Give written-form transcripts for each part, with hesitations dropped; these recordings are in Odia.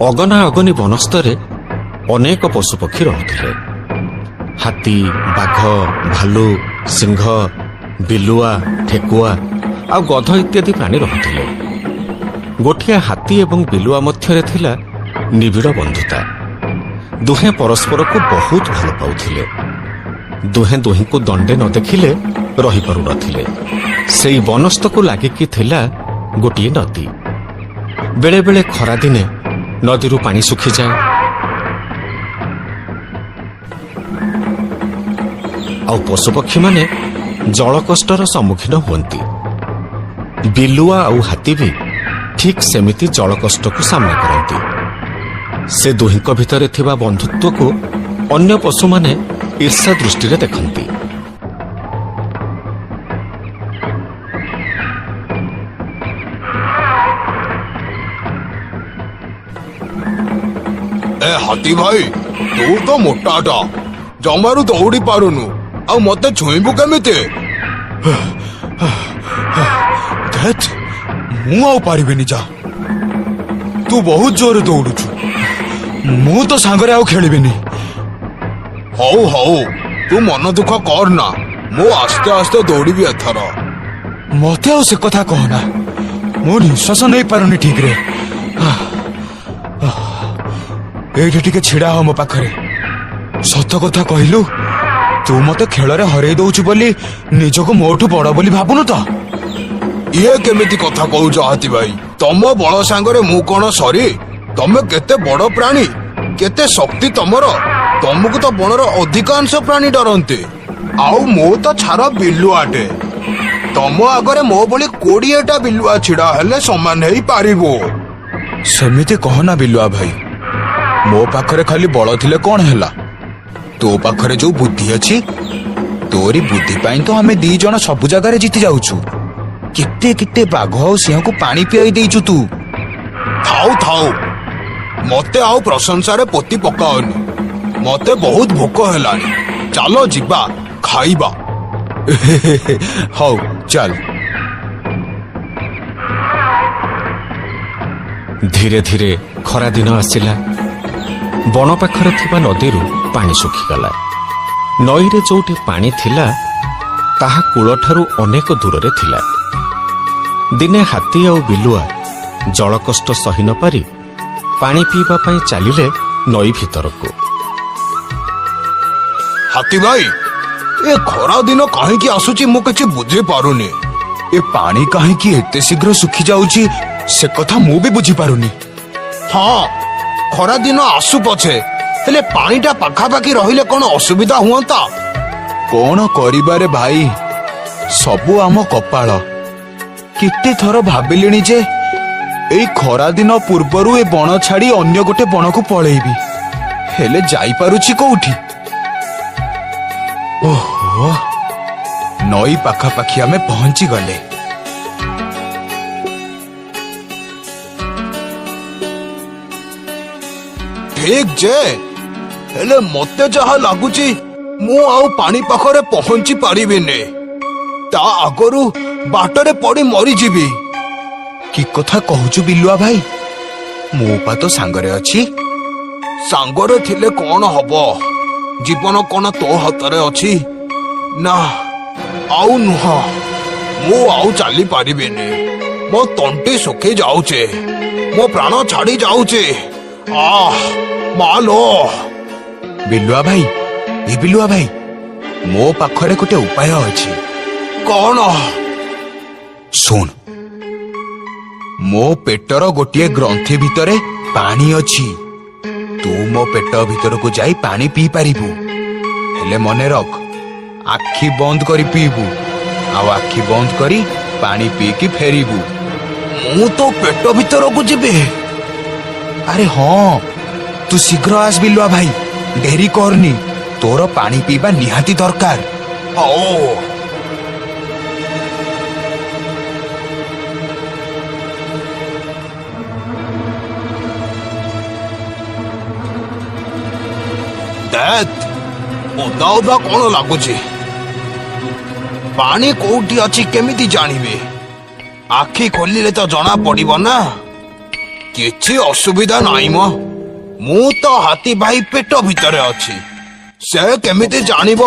ଅଗନା ଅଗନି ବନସ୍ତରେ ଅନେକ ପଶୁପକ୍ଷୀ ରହୁଥିଲେ। ହାତୀ, ବାଘ, ଭାଲୁ, ସିଂହ, ବିଲୁଆ, ଠେକୁଆ ଆଉ ଗଧ ଇତ୍ୟାଦି ପ୍ରାଣୀ ରହୁଥିଲେ। ଗୋଟିଏ ହାତୀ ଏବଂ ବିଲୁଆ ମଧ୍ୟରେ ଥିଲା ନିବିଡ଼ ବନ୍ଧୁତା। ଦୁହେଁ ପରସ୍ପରକୁ ବହୁତ ଭଲ ପାଉଥିଲେ। ଦୁହେଁ ଦୁହିଁଙ୍କୁ ଦଣ୍ଡେ ନ ଦେଖିଲେ ରହିପାରୁନଥିଲେ। ସେଇ ବନସ୍ତକୁ ଲାଗିକି ଥିଲା ଗୋଟିଏ ନଦୀ। ବେଳେବେଳେ ଖରାଦିନେ ନଦୀରୁ ପାଣି ଶୁଖିଯାଏ। ଆଉ ପଶୁପକ୍ଷୀମାନେ ଜଳକଷ୍ଟର ସମ୍ମୁଖୀନ ହୁଅନ୍ତି। ବିଲୁଆ ଆଉ ହାତୀ ବି ଠିକ୍ ସେମିତି ଜଳକଷ୍ଟକୁ ସାମ୍ନା କରନ୍ତି। ସେ ଦୁହିଁଙ୍କ ଭିତରେ ଥିବା ବନ୍ଧୁତ୍ୱକୁ ଅନ୍ୟ ପଶୁମାନେ ଈର୍ଷା ଦୃଷ୍ଟିରେ ଦେଖନ୍ତି। ଏ ହାତୀ ଭାଇ, ତୁ ତ ମୋଟାଟା, ଜମାରୁ ଦୌଡ଼ି ପାରୁନୁ, ଆଉ ମତେ ଛୁଇଁବୁ କେମିତି? ମୁଁ ଆଉ ପାରିବିନି। ଯା, ତୁ ବହୁତ ଜୋରରେ ଦୌଡୁଛୁ। ମୁଁ ତ ସାଙ୍ଗରେ ଆଉ ଖେଳିବିନି। ହଉ ହଉ, ତୁ ମନ ଦୁଃଖ କରନା, ମୁଁ ଆସ୍ତେ ଆସ୍ତେ ଦୌଡ଼ିବି ଏଥର। ମତେ ଆଉ ସେ କଥା କହନା। ମୁଁ ନିଶ୍ୱାସ ନେଇପାରୁନି ଠିକରେ। ଏଇଠି ଟିକେ ଛିଡା ହ ମୋ ପାଖରେ। ସତ କଥା କହିଲୁ, ତୁ ମତେ ଖେଳରେ ହରେଇ ଦଉଛୁ ବୋଲି ନିଜକୁ ମୋଠୁ ବଡ ବୋଲି ଭାବୁନୁ ତ? ଇଏ କେମିତି କଥା କହୁଛ ହାତୀ ଭାଇ? ତମ ବଳ ସାଙ୍ଗରେ ମୁଁ କଣ ସରି? ତମେ କେତେ ବଡ ପ୍ରାଣୀ, କେତେ ଶକ୍ତି ତମର। ତମକୁ ତ ବଣର ଅଧିକାଂଶ ପ୍ରାଣୀ ଡରନ୍ତି। ଆଉ ମୁଁ ତ ଛାର ବିଲୁଆଟେ। ତମ ଆଗରେ ମୋ ଭଳି 20ଟା ବିଲୁଆ ଛିଡା ହେଲେ ସମାନ ହେଇପାରିବ। ସେମିତି କହନା ବିଲୁଆ ଭାଇ। ମୋ ପାଖରେ ଖାଲି ବଳ ଥିଲେ କଣ ହେଲା? ତୋ ପାଖରେ ଯୋଉ ବୁଦ୍ଧି ଅଛି, ତୋରି ବୁଦ୍ଧି ପାଇଁ ତ ଆମେ 2 ଜଣ ସବୁ ଜାଗାରେ ଜିତି ଯାଉଛୁ। କେତେ କେତେ ବାଘ ଆଉ ସିଂହକୁ ପାଣି ପିଆଇ ଦେଇଛୁ ତୁ। ଥାଉ ଥାଉ, ମତେ ଆଉ ପ୍ରଶଂସାରେ ପୋତି ପକାଅନି। ମତେ ବହୁତ ଭୋକ ହେଲାଣି। ଚାଲ ଯିବା, ଖାଇବା। ହଉ ଚାଲ। ଧୀରେ ଧୀରେ ଖରାଦିନ ଆସିଲା। ବଣ ପାଖରେ ଥିବା ନଦୀରୁ ପାଣି ଶୁଖିଗଲା। ନଈରେ ଯୋଉଠି ପାଣି ଥିଲା, ତାହା କୂଳଠାରୁ ଅନେକ ଦୂରରେ ଥିଲା। ଦିନେ ହାତୀ ଆଉ ବିଲୁଆ ଜଳକଷ୍ଟ ସହି ନ ପାରି ପାଣି ପିଇବା ପାଇଁ ଚାଲିଲେ ନଈ ଭିତରକୁ। ହାତୀ ଭାଇ, ଏ ଖରା ଦିନ କାହିଁକି ଆସୁଛି ମୁଁ କିଛି ବୁଝିପାରୁନି। ଏ ପାଣି କାହିଁକି ଏତେ ଶୀଘ୍ର ଶୁଖି ଯାଉଛି ସେ କଥା ମୁଁ ବି ବୁଝିପାରୁନି। ହଁ, ଖରା ଦିନ ଆସୁ ପଛେ, ହେଲେ ପାଣିଟା ପାଖାପାଖି ରହିଲେ କଣ ଅସୁବିଧା ହୁଅନ୍ତା? କଣ କରିବାରେ ଭାଇ, ସବୁ ଆମ କପାଳ। କେତେ ଥର ଭାବିଲିଣି ଯେ ଏଇ ଖରା ଦିନ ପୂର୍ବରୁ ଏ ବଣ ଛାଡି ଅନ୍ୟ ଗୋଟେ ବଣକୁ ପଳେଇବି, ହେଲେ ଯାଇପାରୁଛି କୋଉଠି? ଓହୋ, ନଈ ପାଖାପାଖି ଆମେ ପହଞ୍ଚି ଗଲେ। ଠିକ ଯେ, ହେଲେ ମତେ ଯାହା ଲାଗୁଛି ମୁଁ ଆଉ ପାଣି ପାଖରେ ପହଞ୍ଚି ପାରିବିନି। ତା ଆଗରୁ ବାଟରେ ପଡି ମରିଯିବି। କି କଥା କହୁଛୁ ବିଲୁଆ ଭାଇ? ମୁଁ ପା ତ ସାଙ୍ଗରେ ଅଛି। ସାଙ୍ଗରେ ଥିଲେ କଣ ହବ? ଜୀବନ କଣ ତୋ ହାତରେ ଅଛି? ନା, ଆଉ ନୁହଁ। ମୁଁ ଆଉ ଚାଲି ପାରିବିନି। ମୋ ତଣ୍ଟି ଶୁଖି ଯାଉଛି, ମୋ ପ୍ରାଣ ଛାଡି ଯାଉଛି। ମାଲୋ। ବିଲୁଆ ଭାଇ, ଏ ବିଲୁଆ ଭାଇ, ମୋ ପାଖରେ ଗୋଟେ ଉପାୟ ଅଛି। କଣ? ଶୁଣ, ମୋ ପେଟର ଗୋଟିଏ ଗ୍ରନ୍ଥି ଭିତରେ ପାଣି ଅଛି। ତୁ ମୋ ପେଟ ଭିତରକୁ ଯାଇ ପାଣି ପିଇ ପାରିବୁ, ହେଲେ ମନେ ରଖ, ଆଖି ବନ୍ଦ କରି ପିଇବୁ, ଆଉ ଆଖି ବନ୍ଦ କରି ପାଣି ପିଇକି ଫେରିବୁ। ମୁଁ ତ ପେଟ ଭିତରକୁ ଯିବି? ଆରେ ହଁ, ତୁ ଶୀଘ୍ର ଆସ ବିଲୁଆ ଭାଇ, ଡେରି କରନି। ତୋର ପାଣି ପିଇବା ନିହାତି ଦରକାର। ହଉ। ଓଦା ଓଦା କଣ ଲାଗୁଛି? ପାଣି କୋଉଠି ଅଛି କେମିତି ଜାଣିବି? ଆଖି ଖୋଲିଲେ ତ ଜଣା ପଡିବ ନା। କିଛି ଅସୁବିଧା ନାହିଁ ମ ମୁଁ ତ ହାତୀ ଭାଇ ପେଟ ଭିତରେ ଅଛି ସେ କେମିତି ଜାଣିବ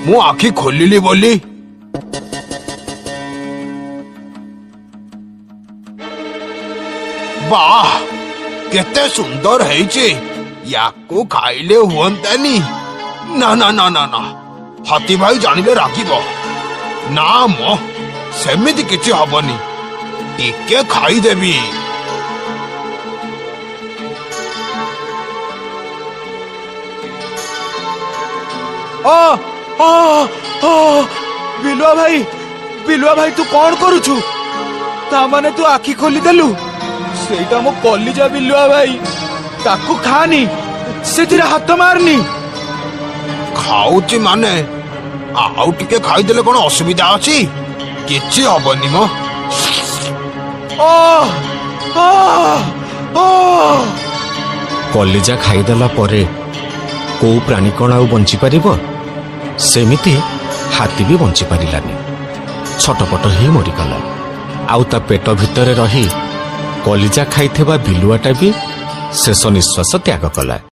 ମୁଁ ଆଖି ଖୋଲିଲି ବୋଲି ବାଃ କେତେ ସୁନ୍ଦର ହେଇଛି ୟାକୁ ଖାଇଲେ ହୁଅନ୍ତାନି ନା ନା ନା ନା ନା ହାତୀ ଭାଇ ଜାଣିଲେ ରାଗିବ ନା ମ ସେମିତି କିଛି ହବନି ଟିକେ ଖାଇଦେବି ବିଲୁଆ ଭାଇ ତୁ କଣ କରୁଛୁ ତା ମାନେ ତୁ ଆଖି ଖୋଲିଦେଲୁ ସେଇଟା ମୋ କଲିଜା ବିଲୁଆ ଭାଇ ତାକୁ ଖାନି ସେଥିରେ ହାତ ମାରନି ଖାଉଛି ମାନେ ଆଉ ଟିକେ ଖାଇଦେଲେ କଣ ଅସୁବିଧା ଅଛି କିଛି ହବନି ମ କଲିଜା ଖାଇଦେଲା ପରେ କୋଉ ପ୍ରାଣୀ କଣ ଆଉ ବଞ୍ଚିପାରିବ ସେମିତି ହାତୀ ବି ବଞ୍ଚି ପାରିଲାନି ଛଟପଟ ହେଇ ମରିଗଲା ଆଉ ତା ପେଟ ଭିତରେ ରହି କଲିଜା ଖାଇଥିବା ବିଲୁଆଟା ବି ଶେଷ ନିଶ୍ୱାସ ତ୍ୟାଗ କଲା।